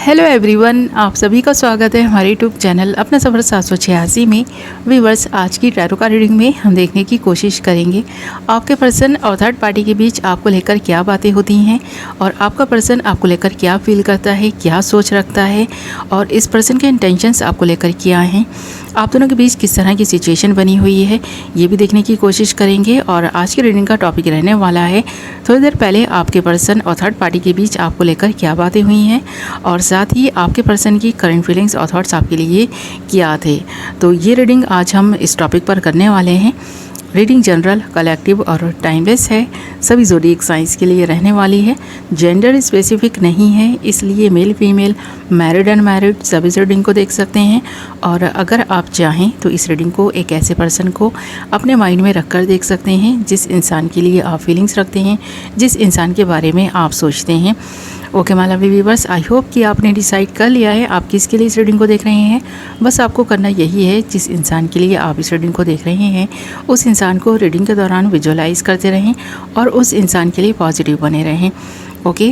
Hello everyone, आप सभी का स्वागत है हमारे यूट्यूब चैनल अपना सफ़र 786 में। व्यूअर्स, आज की टैरो कार्ड रीडिंग में हम देखने की कोशिश करेंगे आपके पर्सन और थर्ड पार्टी के बीच आपको लेकर क्या बातें होती हैं और आपका पर्सन आपको लेकर क्या फील करता है, क्या सोच रखता है और इस पर्सन के इंटेंशंस आपको लेकर क्या हैं। आप दोनों के बीच किस तरह की सिचुएशन बनी हुई है ये भी देखने की कोशिश करेंगे। और आज की रीडिंग का टॉपिक रहने वाला है थोड़ी देर पहले आपके पर्सन और थर्ड पार्टी के बीच आपको लेकर क्या बातें हुई हैं और साथ ही आपके पर्सन की करंट फीलिंग्स और थॉट्स आपके लिए क्या थे। तो ये रीडिंग आज हम इस टॉपिक पर करने वाले हैं। रीडिंग जनरल, कलेक्टिव और टाइमलेस है, सभी ज़ोडिएक साइंस के लिए रहने वाली है। जेंडर स्पेसिफिक नहीं है, इसलिए मेल फीमेल, मैरिड अनमैरिड सभी इस रीडिंग को देख सकते हैं। और अगर आप चाहें तो इस रीडिंग को एक ऐसे पर्सन को अपने माइंड में रखकर देख सकते हैं जिस इंसान के लिए आप फीलिंग्स रखते हैं, जिस इंसान के बारे में आप सोचते हैं। Okay my lovely viewers, I hope कि आपने डिसाइड कर लिया है आप किसके लिए इस रीडिंग को देख रहे हैं। बस आपको करना यही है, जिस इंसान के लिए आप इस रीडिंग को देख रहे हैं उस इंसान को रीडिंग के दौरान विजुअलाइज करते रहें और उस इंसान के लिए पॉजिटिव बने रहें। ओके,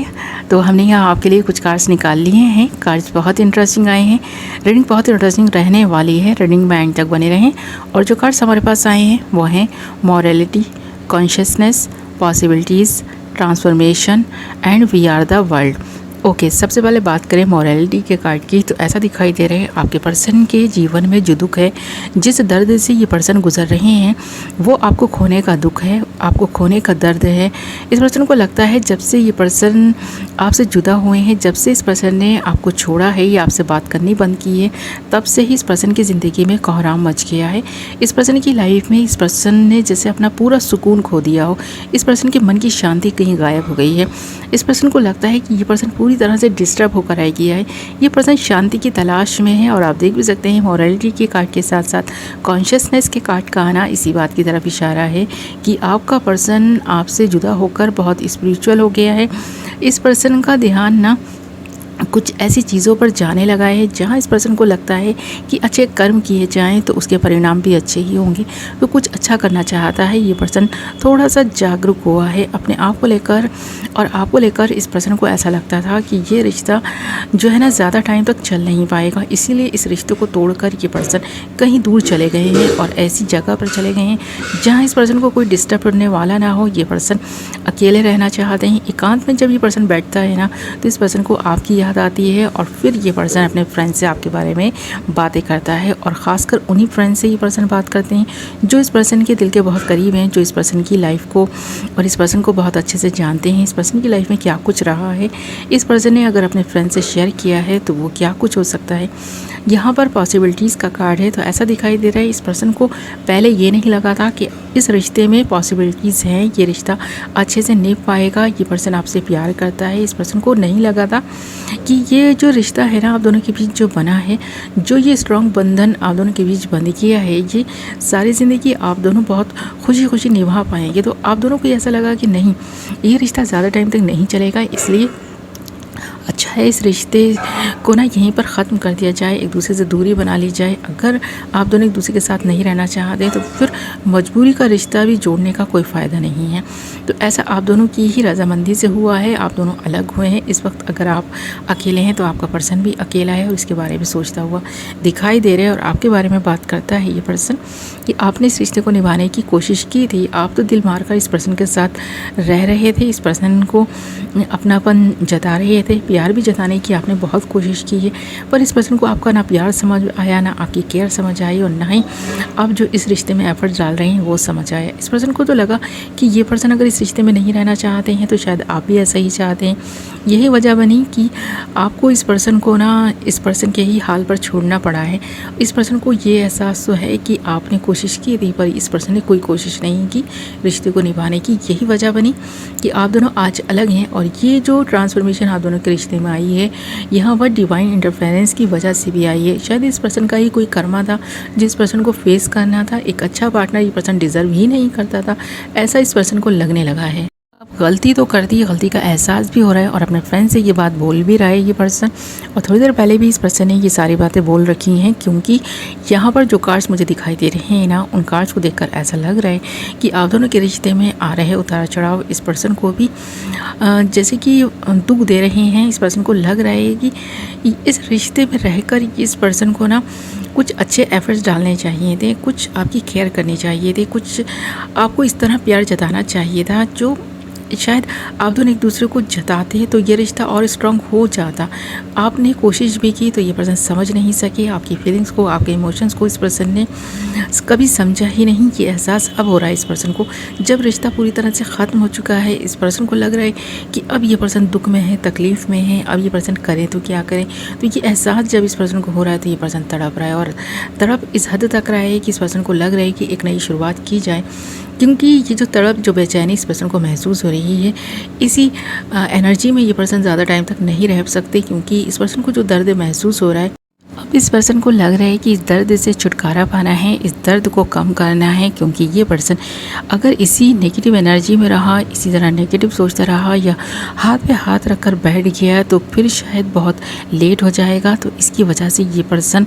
तो हमने यहाँ आपके लिए कुछ कार्ड्स निकाल लिए हैं। कार्ड्स बहुत इंटरेस्टिंग आए हैं, रीडिंग बहुत इंटरेस्टिंग रहने वाली है। रीडिंग में एंड तक बने रहें। और जो कार्ड्स हमारे पास आए हैं वो हैं morality, consciousness, possibilities, transformation and we are the world. Okay, सबसे पहले बात करें मॉरलिटी के कार्ड की, तो ऐसा दिखाई दे रहा है आपके पर्सन के जीवन में जो दुख है, जिस दर्द से ये पर्सन गुजर रहे हैं वो आपको खोने का दुख है, आपको खोने का दर्द है। इस पर्सन को लगता है जब से ये पर्सन आपसे जुदा हुए हैं, जब से इस पर्सन ने आपको छोड़ा है या आपसे बात करनी बंद की है, तब से ही इस पर्सन की ज़िंदगी में कोहराम मच गया है। इस पर्सन की लाइफ में इस पर्सन ने जैसे अपना पूरा सुकून खो दिया हो, इस पर्सन के मन की शांति कहीं गायब हो गई है। इस पर्सन को लगता है कि ये पर्सन पूरी तरह से डिस्टर्ब होकर आ गया है, ये पर्सन शांति की तलाश में है। और आप देख भी सकते हैं मॉरलिटी के कार्ड के साथ साथ कॉन्शियसनेस के कार्ड का आना इसी बात की तरफ इशारा है कि आपका पर्सन आपसे जुदा होकर बहुत स्पिरिचुअल हो गया है। इस पर्सन का ध्यान ना कुछ ऐसी चीज़ों पर जाने लगा है जहाँ इस पर्सन को लगता है कि अच्छे कर्म किए जाएं तो उसके परिणाम भी अच्छे ही होंगे। तो कुछ अच्छा करना चाहता है ये पर्सन, थोड़ा सा जागरूक हुआ है अपने आप को लेकर। और आपको लेकर इस पर्सन को ऐसा लगता था कि ये रिश्ता जो है ना ज़्यादा टाइम तक चल नहीं पाएगा, इसीलिए इस रिश्ते को तोड़कर ये पर्सन कहीं दूर चले गए हैं और ऐसी जगह पर चले गए हैं जहाँ इस पर्सन को कोई डिस्टर्ब करने वाला ना हो। ये पर्सन अकेले रहना चाहते हैं। एकांत में जब ये पर्सन बैठता है ना तो इस पर्सन को आपकी याद आती है और फिर ये पर्सन अपने फ्रेंड से आपके बारे में बातें करता है। और ख़ासकर उन्हीं फ्रेंड से ये पर्सन बात करते हैं जो इस पर्सन के दिल के बहुत करीब हैं, जो इस पर्सन की लाइफ को और इस पर्सन को बहुत अच्छे से जानते हैं। इस पर्सन की लाइफ में क्या कुछ रहा है, इस पर्सन ने अगर अपने फ्रेंड से शेयर किया है तो वो क्या कुछ हो सकता है। यहाँ पर पॉसिबिलिटीज़ का कार्ड है, तो ऐसा दिखाई दे रहा है इस पर्सन को पहले ये नहीं लगा था कि इस रिश्ते में पॉसिबिलिटीज़ हैं, ये रिश्ता अच्छे से निभ पाएगा। ये पर्सन आपसे प्यार करता है। इस पर्सन को नहीं लगा था कि ये जो रिश्ता है ना आप दोनों के बीच जो बना है, जो ये स्ट्रॉन्ग बंधन आप दोनों के बीच बंध किया है, ये सारी ज़िंदगी आप दोनों बहुत खुशी खुशी निभा पाएंगे। तो आप दोनों को ऐसा लगा कि नहीं, ये रिश्ता ज़्यादा टाइम तक नहीं चलेगा, इसलिए अच्छा है इस रिश्ते को ना यहीं पर ख़त्म कर दिया जाए, एक दूसरे से दूरी बना ली जाए। अगर आप दोनों एक दूसरे के साथ नहीं रहना चाहते तो फिर मजबूरी का रिश्ता भी जोड़ने का कोई फ़ायदा नहीं है। तो ऐसा आप दोनों की ही रजामंदी से हुआ है, आप दोनों अलग हुए हैं। इस वक्त अगर आप अकेले हैं तो आपका पर्सन भी अकेला है और इसके बारे में सोचता हुआ दिखाई दे रहा है। और आपके बारे में बात करता है ये पर्सन कि आपने इस रिश्ते को निभाने की कोशिश की थी, आप तो दिल मार कर इस पर्सन के साथ रह रहे थे, इस पर्सन को अपनापन जता रहे थे, प्यार भी जताने की आपने बहुत कोशिश की है। पर इस पर्सन को आपका ना प्यार समझ आया, ना आपकी केयर समझ आई और ना ही आप जो इस रिश्ते में एफर्ट डाल रहे हैं वो समझ आया। इस पर्सन को तो लगा कि ये पर्सन अगर इस रिश्ते में नहीं रहना चाहते हैं तो शायद आप भी ऐसा ही चाहते हैं। यही वजह बनी कि आपको इस पर्सन को ना इस पर्सन के ही हाल पर छोड़ना पड़ा है। इस पर्सन को ये एहसास तो है कि आपने कोशिश की थी पर इस पर्सन ने कोई कोशिश नहीं की रिश्ते को निभाने की। यही वजह बनी कि आप दोनों आज अलग हैं। और ये जो ट्रांसफॉर्मेशन आप दोनों के रिश्ते में आई है, यहाँ पर डिवाइन इंटरफेरेंस की वजह से भी आई है। शायद इस पर्सन का ही कोई कर्मा था जिस पर्सन को फेस करना था। एक अच्छा पार्टनर ये पर्सन डिज़र्व ही नहीं करता था, ऐसा इस पर्सन को लगने लगा है। अब गलती तो कर दी, गलती का एहसास भी हो रहा है और अपने फ्रेंड से ये बात बोल भी रहा है ये पर्सन। और थोड़ी देर पहले भी इस पर्सन ने ये सारी बातें बोल रखी हैं, क्योंकि यहाँ पर जो कार्ड्स मुझे दिखाई दे रहे हैं ना, उन कार्ड्स को देखकर ऐसा लग रहा है कि आप दोनों के रिश्ते में आ रहे उतार चढ़ाव इस पर्सन को भी जैसे कि दुख दे रहे हैं। इस पर्सन को लग रहा है कि इस रिश्ते में रहकर इस पर्सन को ना कुछ अच्छे एफर्ट्स डालने चाहिए थे, कुछ आपकी केयर करनी चाहिए थी, कुछ आपको इस तरह प्यार जताना चाहिए था जो शायद आप दोनों एक दूसरे को जताते तो ये रिश्ता और स्ट्रांग हो जाता। आपने कोशिश भी की तो ये पर्सन समझ नहीं सके आपकी फीलिंग्स को, आपके इमोशंस को। इस पर्सन ने कभी समझा ही नहीं। ये एहसास अब हो रहा है इस पर्सन को, जब रिश्ता पूरी तरह से ख़त्म हो चुका है। इस पर्सन को लग रहा है कि अब ये पर्सन दुख में है, तकलीफ़ में है, अब ये पर्सन करे तो क्या करे। तो ये एहसास जब इस पर्सन को हो रहा है तो ये पर्सन तड़प रहा है, और तड़प इस हद तक रहा है कि इस पर्सन को लग रहा है कि एक नई शुरुआत की जाए। क्योंकि ये जो तड़प, जो बेचैनी इस पर्सन को महसूस हो रही है, इसी एनर्जी में ये पर्सन ज़्यादा टाइम तक नहीं रह सकते, क्योंकि इस पर्सन को जो दर्द महसूस हो रहा है, अब इस पर्सन को लग रहा है कि इस दर्द से छुटकारा पाना है, इस दर्द को कम करना है। क्योंकि ये पर्सन अगर इसी नेगेटिव एनर्जी में रहा, इसी तरह नेगेटिव सोचता रहा या हाथ पे हाथ रखकर बैठ गया तो फिर शायद बहुत लेट हो जाएगा। तो इसकी वजह से ये पर्सन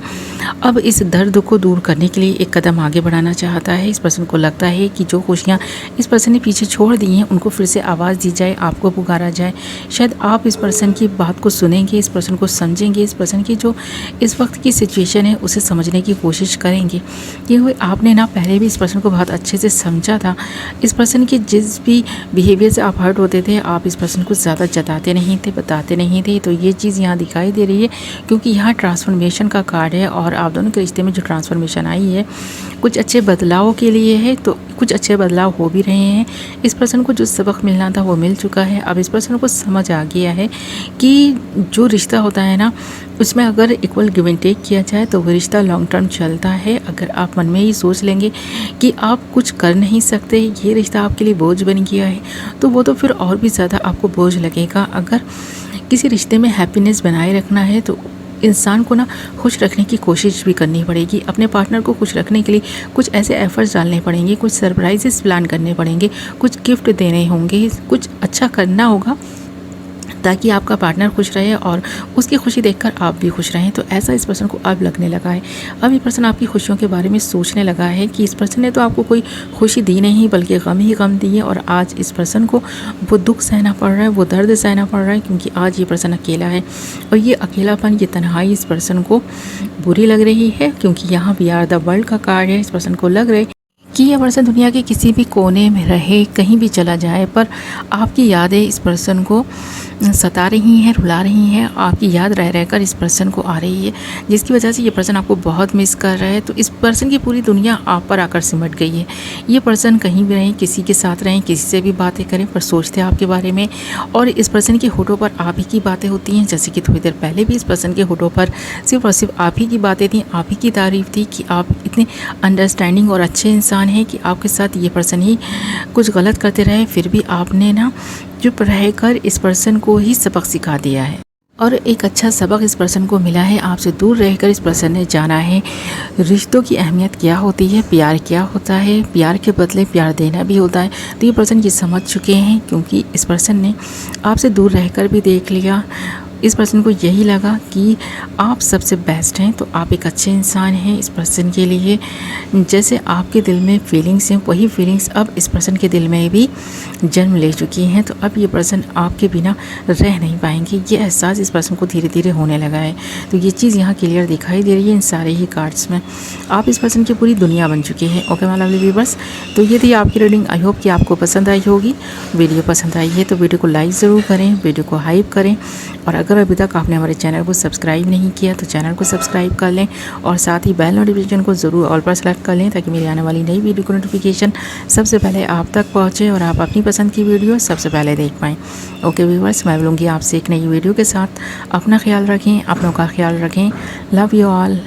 अब इस दर्द को दूर करने के लिए एक कदम आगे बढ़ाना चाहता है। इस पर्सन को लगता है कि जो खुशियाँ इस पर्सन ने पीछे छोड़ दी हैं उनको फिर से आवाज़ दी जाए, आपको पुकारा जाए। शायद आप इस पर्सन की बात को सुनेंगे, इस पर्सन को समझेंगे, इस पर्सन की जो इस वक्त की सिचुएशन है उसे समझने की कोशिश करेंगे। ये हुए आपने ना पहले भी इस पर्सन को बहुत अच्छे से समझा था। इस पर्सन के जिस भी बिहेवियर से आप हर्ट होते थे, आप इस पर्सन को ज़्यादा जताते नहीं थे, बताते नहीं थे। तो ये चीज़ यहाँ दिखाई दे रही है, क्योंकि यहाँ ट्रांसफॉर्मेशन का कार्ड है और आप दोनों के रिश्ते में जो ट्रांसफॉर्मेशन आई है कुछ अच्छे बदलाव के लिए है। तो कुछ अच्छे बदलाव हो भी रहे हैं। इस पर्सन को जो सबक मिलना था वो मिल चुका है। अब इस पर्सन को समझ आ गया है कि जो रिश्ता होता है ना, उसमें अगर इक्वल गिव एंड टेक किया जाए तो वो रिश्ता लॉन्ग टर्म चलता है। अगर आप मन में ही सोच लेंगे कि आप कुछ कर नहीं सकते, ये रिश्ता आपके लिए बोझ बन गया है, तो वो तो फिर और भी ज़्यादा आपको बोझ लगेगा। अगर किसी रिश्ते में हैप्पीनेस बनाए रखना है तो इंसान को ना खुश रखने की कोशिश भी करनी पड़ेगी। अपने पार्टनर को खुश रखने के लिए कुछ ऐसे एफर्ट्स डालने पड़ेंगे, कुछ सरप्राइजेस प्लान करने पड़ेंगे, कुछ गिफ्ट देने होंगे, कुछ अच्छा करना होगा ताकि आपका पार्टनर खुश रहे और उसकी खुशी देखकर आप भी खुश रहें। तो ऐसा इस पर्सन को अब लगने लगा है। अब ये पर्सन आपकी खुशियों के बारे में सोचने लगा है कि इस पर्सन ने तो आपको कोई खुशी दी नहीं बल्कि गम ही गम दी है, और आज इस पर्सन को वो दुख सहना पड़ रहा है, वो दर्द सहना पड़ रहा है, क्योंकि आज ये पर्सन अकेला है। और ये अकेलापन, ये तन्हाई इस पर्सन को बुरी लग रही है, क्योंकि यहाँ वी आर द वर्ल्ड का कार्ड है। इस पर्सन को लग रहा है कि यह पर्सन दुनिया के किसी भी कोने में रहे, कहीं भी चला जाए, पर आपकी यादें इस पर्सन को सता रही हैं, रुला रही हैं। आपकी याद रह रहकर इस पर्सन को आ रही है, जिसकी वजह से ये पर्सन आपको बहुत मिस कर रहा है। तो इस पर्सन की पूरी दुनिया आप पर आकर सिमट गई है। ये पर्सन कहीं भी रहें, किसी के साथ रहें, किसी से भी बातें करें, पर सोचते हैं आपके बारे में। और इस पर्सन के होठों पर आप ही की बातें होती हैं। जैसे कि थोड़ी देर पहले भी इस पर्सन के होठों पर सिर्फ और सिर्फ आप ही की बातें थी, आप ही की तारीफ़ थी कि आप इतने अंडरस्टैंडिंग और अच्छे इंसान हैं कि आपके साथ ये पर्सन ही कुछ गलत करते रहे, फिर भी आपने ना चुप रहकर इस पर्सन को ही सबक सिखा दिया है। और एक अच्छा सबक इस पर्सन को मिला है। आपसे दूर रहकर इस पर्सन ने जाना है रिश्तों की अहमियत क्या होती है, प्यार क्या होता है, प्यार के बदले प्यार देना भी होता है। तो ये पर्सन ये समझ चुके हैं, क्योंकि इस पर्सन ने आपसे दूर रहकर भी देख लिया। इस पर्सन को यही लगा कि आप सबसे बेस्ट हैं, तो आप एक अच्छे इंसान हैं। इस पर्सन के लिए जैसे आपके दिल में फीलिंग्स हैं, वही फीलिंग्स अब इस पर्सन के दिल में भी जन्म ले चुकी हैं। तो अब ये पर्सन आपके बिना रह नहीं पाएंगे, ये एहसास इस पर्सन को धीरे धीरे होने लगा है। तो ये चीज़ यहाँ क्लियर दिखाई दे रही है इन सारे ही कार्ड्स में। आप इस पर्सन की पूरी दुनिया बन चुके हैं। ओके माय लवली व्यूअर्स, तो ये थी आपकी रीडिंग। आई होप कि आपको पसंद आई होगी। वीडियो पसंद आई है तो वीडियो को लाइक ज़रूर करें, वीडियो को हाइप करें, और अगर अभी तक आपने हमारे चैनल को सब्सक्राइब नहीं किया तो चैनल को सब्सक्राइब कर लें, और साथ ही बेल नोटिफिकेशन को ज़रूर ऑल पर सेलेक्ट कर लें, ताकि मेरी आने वाली नई वीडियो को नोटिफिकेशन सबसे पहले आप तक पहुँचे और आप अपनी पसंद की वीडियो सबसे पहले देख पाएँ। ओके व्यूअर्स, मैं मिलूँगी आपसे एक नई वीडियो के साथ। अपना ख्याल रखें, अपनों का ख्याल रखें। Love you all.